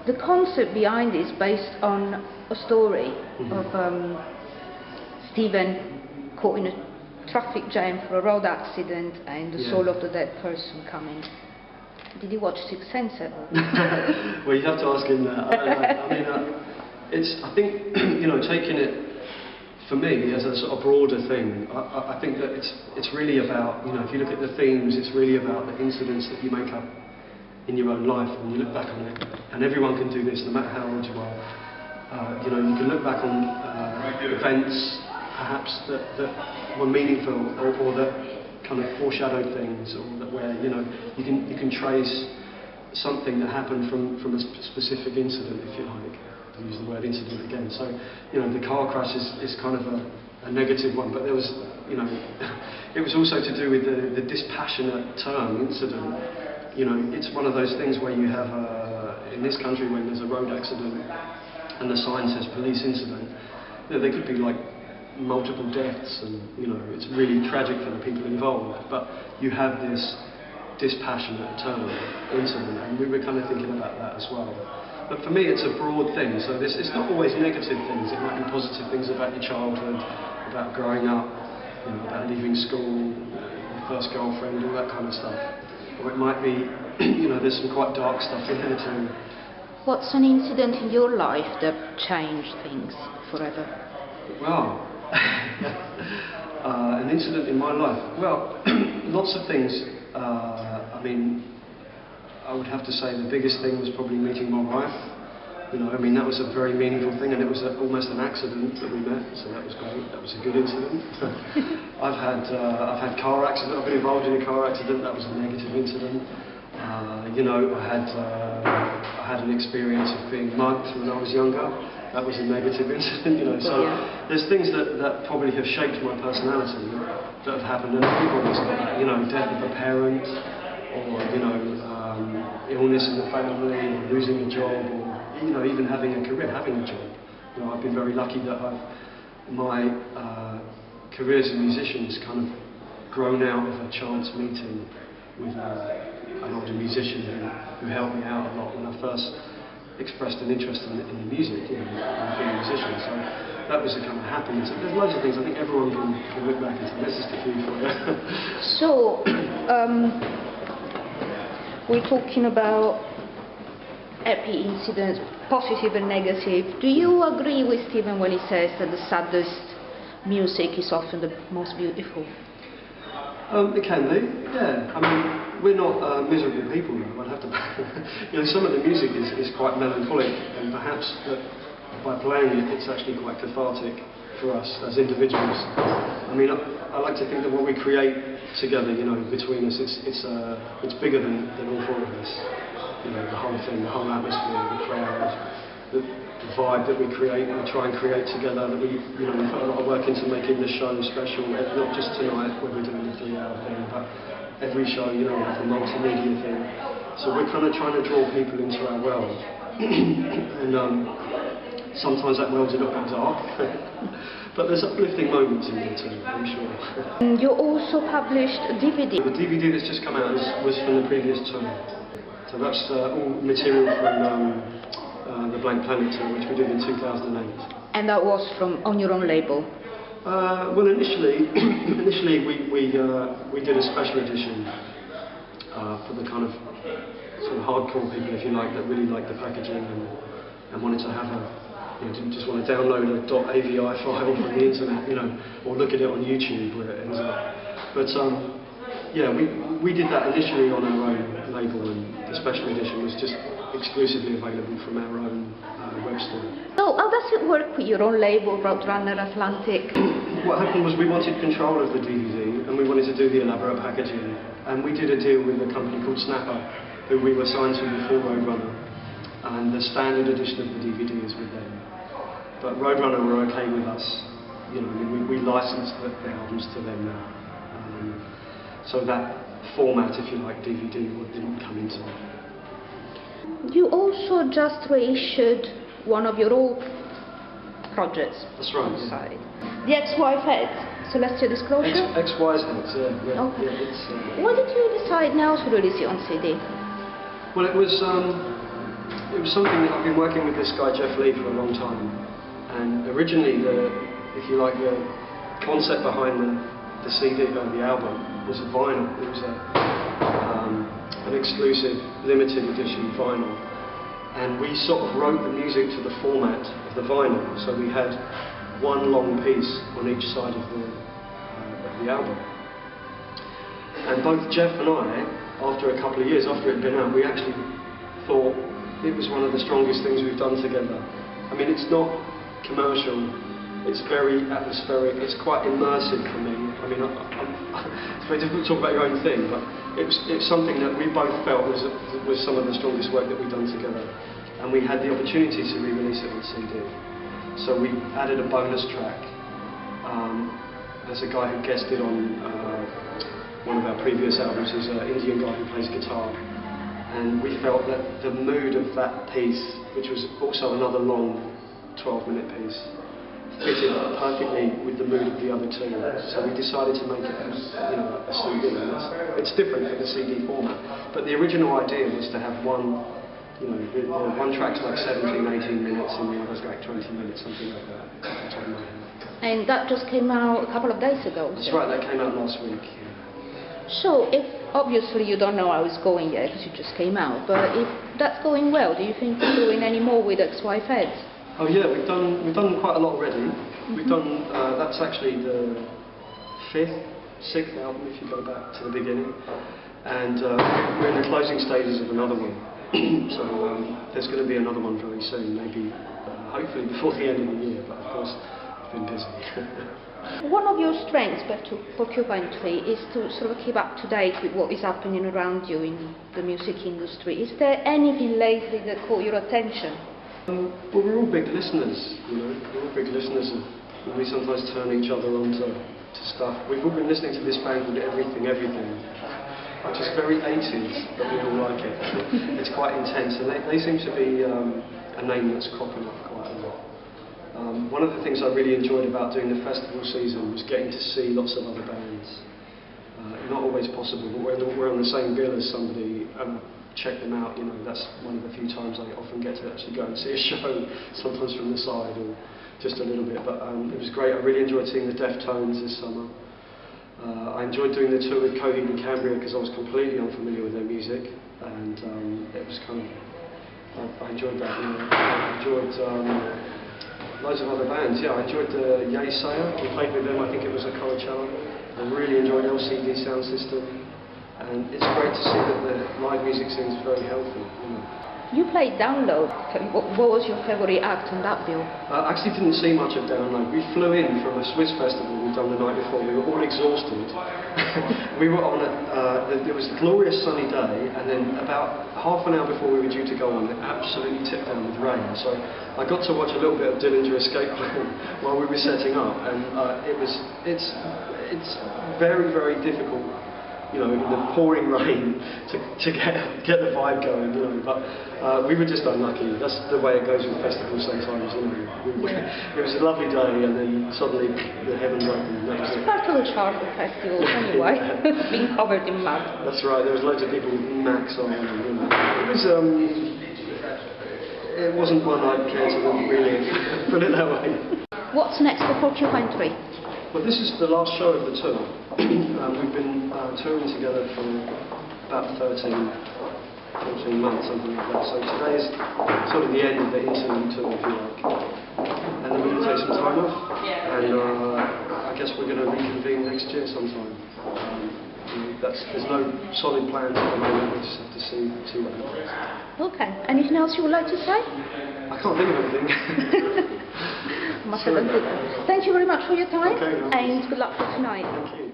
the concept behind it is based on a story of Stephen caught in a traffic jam for a road accident and the soul of the dead person coming. Did you watch Sixth Sense ever? Well, you have to ask him that. I mean, I think, taking it, for me, as a sort of broader thing, I think that it's really about, if you look at the themes, it's really about the incidents that you make up in your own life, and you look back on it, and everyone can do this, no matter how old you are. You can look back on events, perhaps that were meaningful, or that kind of foreshadowed things, or that where you can trace something that happened from a specific incident, if you like. I'll use the word incident again. So, the car crash is kind of a negative one, but there was, it was also to do with the dispassionate term incident. It's one of those things where you have, in this country, when there's a road accident and the sign says police incident, there could be like multiple deaths, and it's really tragic for the people involved, but you have this dispassionate term incident, and we were kind of thinking about that as well. But for me, it's a broad thing, so it's not always negative things. It might be positive things about your childhood, about growing up, about leaving school, your first girlfriend, all that kind of stuff. Or it might be, there's some quite dark stuff in there too. What's an incident in your life that changed things forever? Well, an incident in my life. Well, lots of things. I would have to say the biggest thing was probably meeting my wife. That was a very meaningful thing, and it was almost an accident that we met, so that was great. That was a good incident. I've had car accidents. I've been involved in a car accident. That was a negative incident. I had an experience of being mugged when I was younger. That was a negative incident. So there's things that probably have shaped my personality that have happened, and everybody's got that. Death of a parent, or illness in the family, or losing a job, or even having a career, having a job. I've been very lucky that my career as a musician has kind of grown out of a chance meeting with an older musician who helped me out a lot when I first expressed an interest in the music, in being a musician. So that was a kind of happiness. There's loads of things. I think everyone can look back into. This is the key for you. So, we're talking about happy incidents, positive and negative. Do you agree with Stephen when he says that the saddest music is often the most beautiful? It can be, yeah. We're not miserable people, though. I'd have to. Some of the music is quite melancholic, and perhaps that by playing it, it's actually quite cathartic for us as individuals. I like to think that what we create together, between us, it's bigger than all four of us. The whole thing, the whole atmosphere, the crowd, the vibe that we create, and we try and create together. That we put a lot of work into making the show special, not just tonight when we're doing the 3-hour thing, but every show, we have the multimedia thing. So we're kind of trying to draw people into our world, and sometimes that world's a little bit dark. But there's uplifting moments in there too, I'm sure. You also published a DVD. The DVD that's just come out was from the previous tour. So that's all material from the Blank Planet tour, which we did in 2008. And that was on your own label? Well, initially we did a special edition for the kind of sort of hardcore people, if you like, that really liked the packaging and wanted to have didn't just want to download a .avi file from the internet, or look at it on YouTube where it ends up. But we did that initially on our own label, and the special edition was just exclusively available from our own web store. So how does it work with your own label, Roadrunner Atlantic? What happened was we wanted control of the DVD, and we wanted to do the elaborate packaging, and we did a deal with a company called Snapper, who we were signed to before Roadrunner, and the standard edition of the DVD is with them. But Roadrunner were okay with us. We licensed the albums to them now. So that format, if you like, DVD, didn't come into it. You also just reissued one of your old projects. That's right. Yeah. The Ex-Wife Heads, Celestial Disclosure? Ex-Wise Heads, yeah. Okay. Yeah, why did you decide now to release it on CD? Well, it was it was something that I've been working with this guy Jeff Lee for a long time, and originally if you like, the concept behind the CD, the album, was a vinyl. It was an exclusive, limited edition vinyl, and we sort of wrote the music to the format of the vinyl. So we had one long piece on each side of the album. And both Jeff and I, after a couple of years after it had been out, we actually thought it was one of the strongest things we've done together. I mean, it's not commercial, it's very atmospheric, it's quite immersive for me. I mean, it's very difficult to talk about your own thing, but it's something that we both felt was some of the strongest work that we've done together. And we had the opportunity to re-release it on CD. So we added a bonus track. There's a guy who guested on one of our previous albums. He's an Indian guy who plays guitar, and we felt that the mood of that piece, which was also another long 12-minute piece, fitted perfectly with the mood of the other two. So we decided to make it a CD. It's different for the CD format, but the original idea was to have one track's like 17, 18 minutes and the other's like 20 minutes, something like that. Off the top of my head. And that just came out a couple of days ago. That's right, that came out last week. Yeah. So, if obviously you don't know how it's going yet because you just came out, but if that's going well, do you think you're doing any more with XY Feds? Oh yeah, we've done quite a lot already. We've done that's actually the sixth album if you go back to the beginning, and we're in the closing stages of another one. So there's going to be another one very soon, maybe hopefully before the end of the year. But of course, I've been busy. One of your strengths back to Porcupine Tree is to sort of keep up to date with what is happening around you in the music industry. Is there anything lately that caught your attention? Well, we're all big listeners, We're all big listeners, and we sometimes turn each other on to stuff. We've all been listening to this band called Everything, which is very 80s, but we all like it. It's quite intense, and they seem to be a name that's cropping up quite a lot. One of the things I really enjoyed about doing the festival season was getting to see lots of other bands. Not always possible, but when we're on the same bill as somebody, check them out. That's one of the few times I often get to actually go and see a show, sometimes from the side or just a little bit. But it was great. I really enjoyed seeing the Deftones this summer. I enjoyed doing the tour with Coheed and Cambria because I was completely unfamiliar with their music, and it was kind of I enjoyed that. I enjoyed loads of other bands. Yeah, I enjoyed the Sayer. We played with them. I think it was at Coachella. I really enjoyed LCD Sound System, and it's great to see that the live music scene is very healthy. You played Download. What was your favourite act on that bill? I actually didn't see much of Download. We flew in from a Swiss festival we'd done the night before. We were all exhausted. We were on it was a glorious sunny day, and then about half an hour before we were due to go on, it absolutely tipped down with rain. So I got to watch a little bit of Dillinger Escape Plan while we were setting up, and it's very, very difficult, in the pouring rain to get the vibe going, but we were just unlucky. That's the way it goes with festivals sometimes, It was a lovely day, and then suddenly the heavens opened. It's part of the charm of festivals anyway, being covered in mud. That's right, there was loads of people with Macs on, it wasn't one I'd care to really put it that way. What's next for Porcupine Tree? Well, this is the last show of the tour. We've been touring together for about 13 months, something like that. So today is sort of the end of the interlude tour, if you like. And then we're going to take some time off, and I guess we're going to reconvene next year sometime. There's no solid plans at the moment. We just have to see what happens. Okay. Anything else you would like to say? I can't think of anything. Thank you very much for your time, Okay, no and good luck for tonight. Thank you.